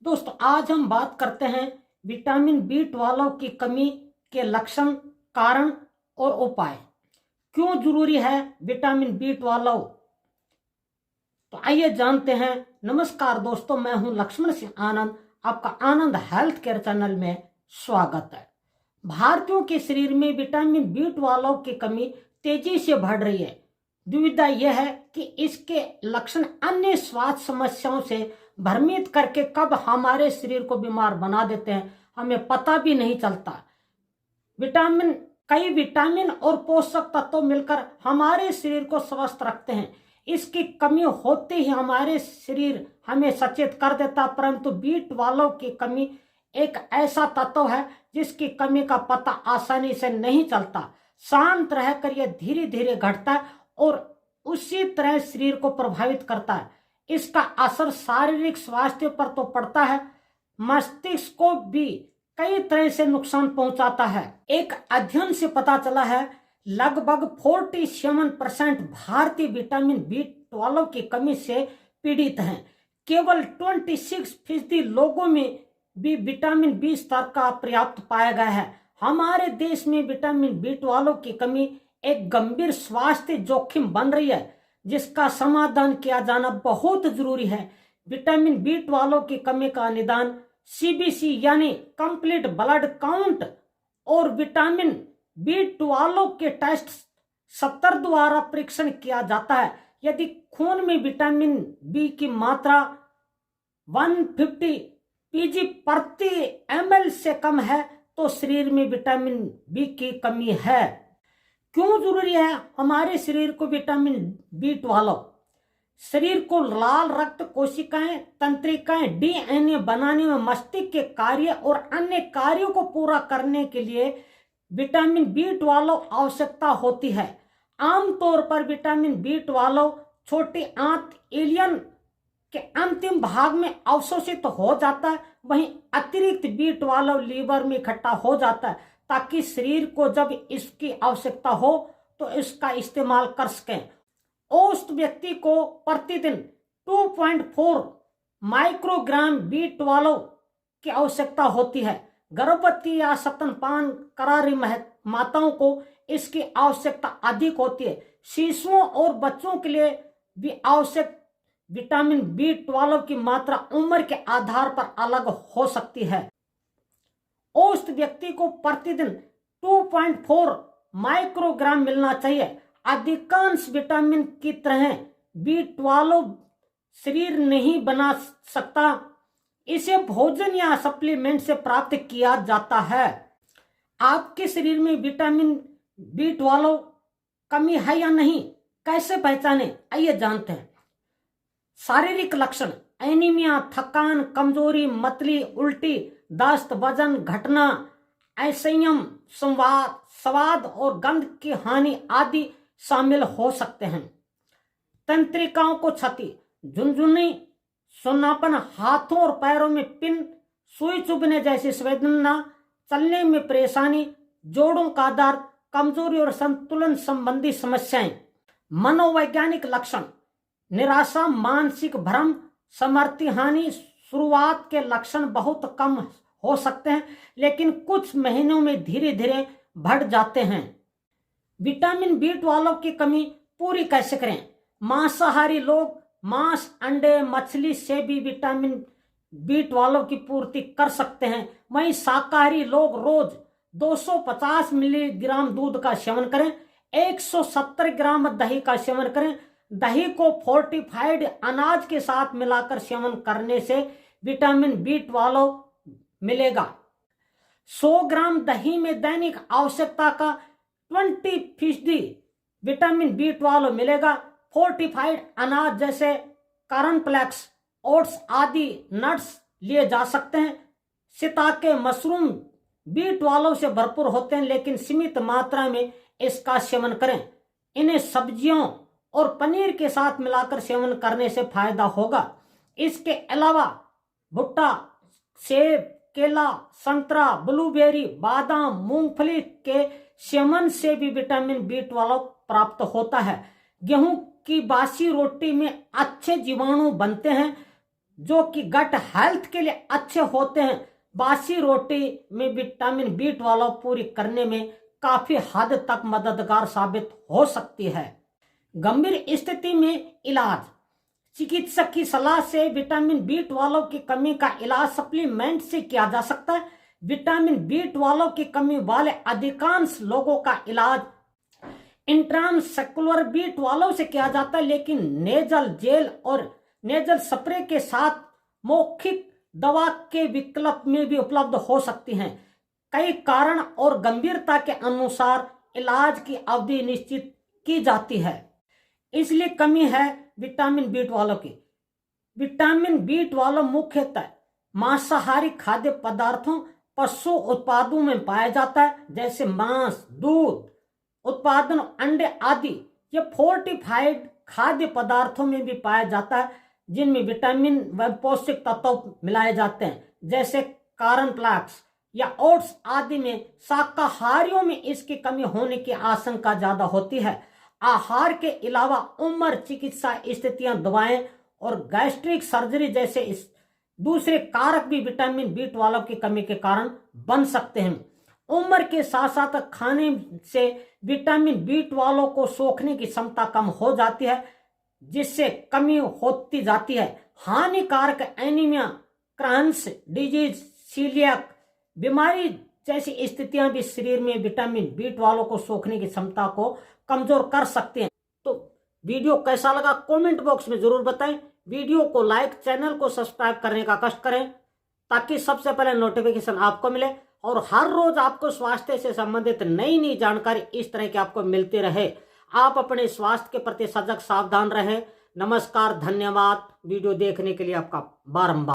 दोस्तों, आज हम बात करते हैं विटामिन बी 12 की कमी के लक्षण, कारण और उपाय। क्यों जरूरी है विटामिन बी 12? तो आइए जानते हैं। नमस्कार दोस्तों, मैं हूं लक्ष्मण सिंह आनंद। आपका आनंद हेल्थ केयर चैनल में स्वागत है। भारतीयों के शरीर में विटामिन बी 12 की कमी तेजी से बढ़ रही है। दुविधा यह है कि इसके लक्षण अन्य स्वास्थ्य समस्याओं से भ्रमित करके कब हमारे शरीर को बीमार बना देते हैं, हमें पता भी नहीं चलता। कई विटामिन और पोषक तत्व मिलकर हमारे शरीर को स्वस्थ रखते हैं। इसकी कमी होते ही हमारे शरीर हमें सचेत कर देता, परंतु बी 12 की कमी एक ऐसा तत्व है जिसकी कमी का पता आसानी से नहीं चलता। शांत रहकर यह धीरे धीरे घटता है और उसी तरह शरीर को प्रभावित करता है। इसका असर शारीरिक स्वास्थ्य पर तो पड़ता है, मस्तिष्क को भी कई तरह से नुकसान पहुंचाता है। एक अध्ययन से पता चला है लगभग 47% भारतीय विटामिन बी 12 की कमी से पीड़ित हैं। केवल 26% लोगों में भी विटामिन बी स्तर का पर्याप्त पाया गया है। हमारे देश में विटामिन बी 12 की कमी एक गंभीर स्वास्थ्य जोखिम बन रही है, जिसका समाधान किया जाना बहुत जरूरी है। विटामिन बी 12 की कमी का निदान सीबीसी यानी कंप्लीट ब्लड काउंट और विटामिन बी 12 के टेस्ट 70 द्वारा परीक्षण किया जाता है। यदि खून में विटामिन बी की मात्रा 150 पीजी प्रति ml से कम है तो शरीर में विटामिन बी की कमी है। क्यों जरूरी है हमारे शरीर को विटामिन बी 12? शरीर को लाल रक्त कोशिकाएं, तंत्रिकाएं, डीएनए बनाने में, मस्तिष्क के कार्य और अन्य कार्यों को पूरा करने के लिए विटामिन बी 12 आवश्यकता होती है। आमतौर पर विटामिन बी 12 छोटी आंत इलियन के अंतिम भाग में अवशोषित हो जाता है। वहीं अतिरिक्त बी 12 लीवर में इकट्ठा हो जाता है ताकि शरीर को जब इसकी आवश्यकता हो तो इसका इस्तेमाल कर सकें। औसत व्यक्ति को प्रतिदिन 2.4 माइक्रोग्राम बी 12 की आवश्यकता होती है। गर्भवती या स्तनपान करा रही माताओं को इसकी आवश्यकता अधिक होती है। शिशुओं और बच्चों के लिए भी आवश्यक विटामिन बी 12 की मात्रा उम्र के आधार पर अलग हो सकती है। औसत व्यक्ति को प्रतिदिन 2.4 माइक्रोग्राम मिलना चाहिए। अधिकांश विटामिन की तरह बी 12 शरीर नहीं बना सकता, इसे भोजन या सप्लीमेंट से प्राप्त किया जाता है। आपके शरीर में विटामिन बी 12 कमी है या नहीं, कैसे पहचाने, आइए जानते हैं। शारीरिक लक्षण: एनीमिया, थकान, कमजोरी, मतली, उल्टी, दस्त, वजन घटना, असंयम, स्वाद और गंध की हानि आदि शामिल हो सकते हैं। तंत्रिकाओं को क्षति: झुनझुनी, सुन्नापन, हाथों और पैरों में पिन, सुई चुभने जैसी संवेदना, चलने में परेशानी, जोड़ों का दर्द, कमजोरी और संतुलन संबंधी समस्याएं। मनोवैज्ञानिक लक्षण: निराशा, मानसिक भ्रम, स्मृति हानि। शुरुआत के लक्षण बहुत कम हो सकते हैं लेकिन कुछ महीनों में धीरे धीरे बढ़ जाते हैं। विटामिन बी 12 की कमी पूरी कैसे करें? मांसाहारी लोग मांस, अंडे, मछली से भी विटामिन बी 12 की पूर्ति कर सकते हैं। वहीं शाकाहारी लोग रोज 250 मिलीग्राम दूध का सेवन करें, 170 ग्राम दही का सेवन करें। दही को फोर्टिफाइड अनाज के साथ मिलाकर सेवन करने से विटामिन बी 12 मिलेगा। 100 ग्राम दही में दैनिक आवश्यकता का 20% विटामिन बी 12 मिलेगा। फोर्टिफाइड अनाज जैसे कॉर्नफ्लेक्स, ओट्स आदि नट्स लिए जा सकते हैं। सिताके, मशरूम बी 12 से भरपूर होते हैं लेकिन सीमित मात्रा में इसका सेवन करें। इन्हें सब्जियों और पनीर के साथ मिलाकर सेवन करने से फायदा होगा। इसके अलावा भुट्टा, सेब, केला, संतरा, ब्लूबेरी, बादाम, मूंगफली के सेवन से भी विटामिन बी 12 प्राप्त होता है। गेहूं की बासी रोटी में अच्छे जीवाणु बनते हैं। जो कि गट हेल्थ के लिए अच्छे होते हैं, बासी रोटी में विटामिन बी12 पूरी करने में काफी हद तक मददगार साबित हो सकती है। गंभीर स्थिति में इलाज। चिकित्सक की सलाह से विटामिन बी12 की कमी का इलाज सप्लीमेंट से किया जा सकता है। विटामिन बी12 की कमी वाले अधिकांश लोगों का इलाज इंट्रामस्कुलर बी12 से किया जाता है, लेकिन नेजल जेल और नेजल स्प्रे के साथ मौखिक दवा के विकल्प में भी उपलब्ध हो सकती हैं। कई कारण और गंभीरता के अनुसार इलाज की अवधि निश्चित की जाती है। इसलिए कमी है विटामिन बी12 की। विटामिन बी12 मुख्यतः मांसाहारी खाद्य पदार्थों, पशु उत्पादों में पाया जाता है, जैसे मांस, दूध उत्पादन, अंडे आदि। ये फोर्टिफाइड खाद्य पदार्थों में भी पाया जाता है, जिनमें विटामिन व पौष्टिक तत्व मिलाए जाते हैं, जैसे कॉर्नफ्लेक्स या ओट्स आदि में। शाकाहारियों में इसकी कमी होने की आशंका ज्यादा होती है। आहार के अलावा उम्र, चिकित्सा स्थितियां, दवाएं और गैस्ट्रिक सर्जरी जैसे इस दूसरे कारक भी विटामिन बी12 की कमी के कारण बन सकते हैं। उम्र के साथ साथ खाने से विटामिन बी12 को सोखने की क्षमता कम हो जाती है, जिससे कमी होती जाती है। हानिकारक एनीमिया, क्रॉन्स डिजीज, सीलियाक बीमारी जैसी स्थितियां भी शरीर में विटामिन बी12 को सोखने की क्षमता को कमजोर कर सकते हैं। तो वीडियो कैसा लगा कमेंट बॉक्स में जरूर बताएं। वीडियो को लाइक, चैनल को सब्सक्राइब करने का कष्ट करें, ताकि सबसे पहले नोटिफिकेशन आपको मिले और हर रोज आपको स्वास्थ्य से संबंधित नई नई जानकारी इस तरह की आपको मिलती रहे। आप अपने स्वास्थ्य के प्रति सजग, सावधान रहें। नमस्कार, धन्यवाद। वीडियो देखने के लिए आपका बारंबार